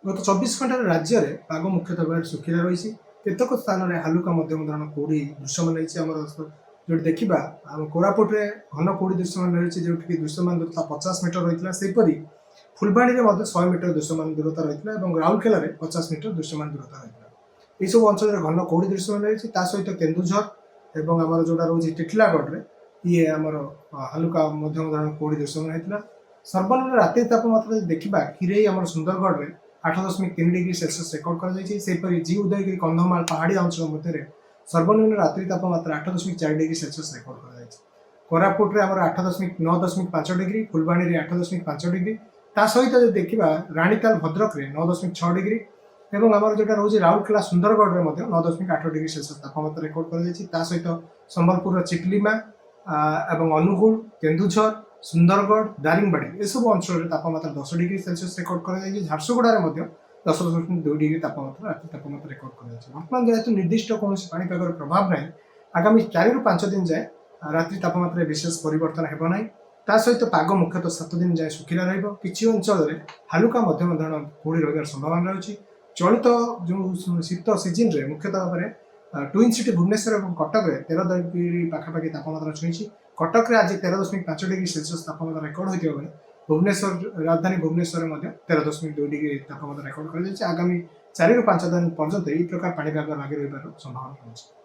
गत 24 घंटार राज्य में पाग मुख्यतः भाव सुखिला रही केतक स्थान में हालुका मध्यम धरण कुड़ी दृश्यमान रही जो देखा आम कोरापुटे घन कुड़ी दृश्यमान रही जो दृश्यमान दूरता 50 मीटर रही है फुलबाणी में 100 मीटर दृश्यमान दूरता रही है और राउरकेला 50 मीटर दृश्यमान दूरता रही है। यह सब अंचल घन कुड़ी दृश्यमान रही सहित केन्दुझर और आम जोटा रोज टिटिलागढ़ में ये आमर हालुका मध्यम धरण कुड़ी दृश्यमान होता। सर्वनिम्न राति तापमात्रा देखा खीरे आम सुंदरगढ़ में 8.3 डिग्री सेल्सियस रेकर्ड कर जी उदयगिरी कंधमाल पहाड़ी अंचल मध्य सर्वनिम्न रात्रि तापमात्रा 8.4 डिग्री सेल्सियस रेकर्ड कर कोरापुटे आम 9.5 डिग्री फुलबाणी में 8.5 डिग्री सहित देखा राणीताल भद्रक में 9.6 डिग्री और आम जो रोज राउरकेला सुंदरगढ़ में 9.8 डिग्री सेल्सियस तापमात्रा रेकर्ड कर सहित संबलपुर चिटलिमा और अनुगुल केन्दुझर सुंदरगढ़ दारिंगबाड़ी ये सब अंचल तापमात्रा 10 डिग्री सेल्सियस रेकर्ड कर झारसुगुड़ा में 10.2 डिग्री तापमात्रा राति तापमात्रा रेकर्ड कर बर्तमान जेहेतु निर्दिष्ट कौन पाणीपागर प्रभाव ना आगामी 4 ରୁ 5 दिन जाए रात्रि तापमात्रा विशेष परिवर्तन होना ता सहित पाग मुख्यतः 7 दिन जाए सुखिला रही अंचल में हालुका मध्यम धरण कुड़ी रही संभावना रही। चलित जो शीत सीजन में मुख्यतः भाव में ट्विन सिटी भुवनेश्वर और कटक में 13 डिग्री पाखापाखि तापमात्रा छुई कटक में आज 13.5 डिग्री सेल्सियस तापमात्रा रेकर्ड होता बेले भुवनेश्वर राजधानी भुवनेश्वर में 13.2 डिग्री तापमात्रा रेकर्ड कर आगामी 4 ରୁ 5 दिन पर्यंत यही प्रकार पाणीपाग लगी रही संभावना रही।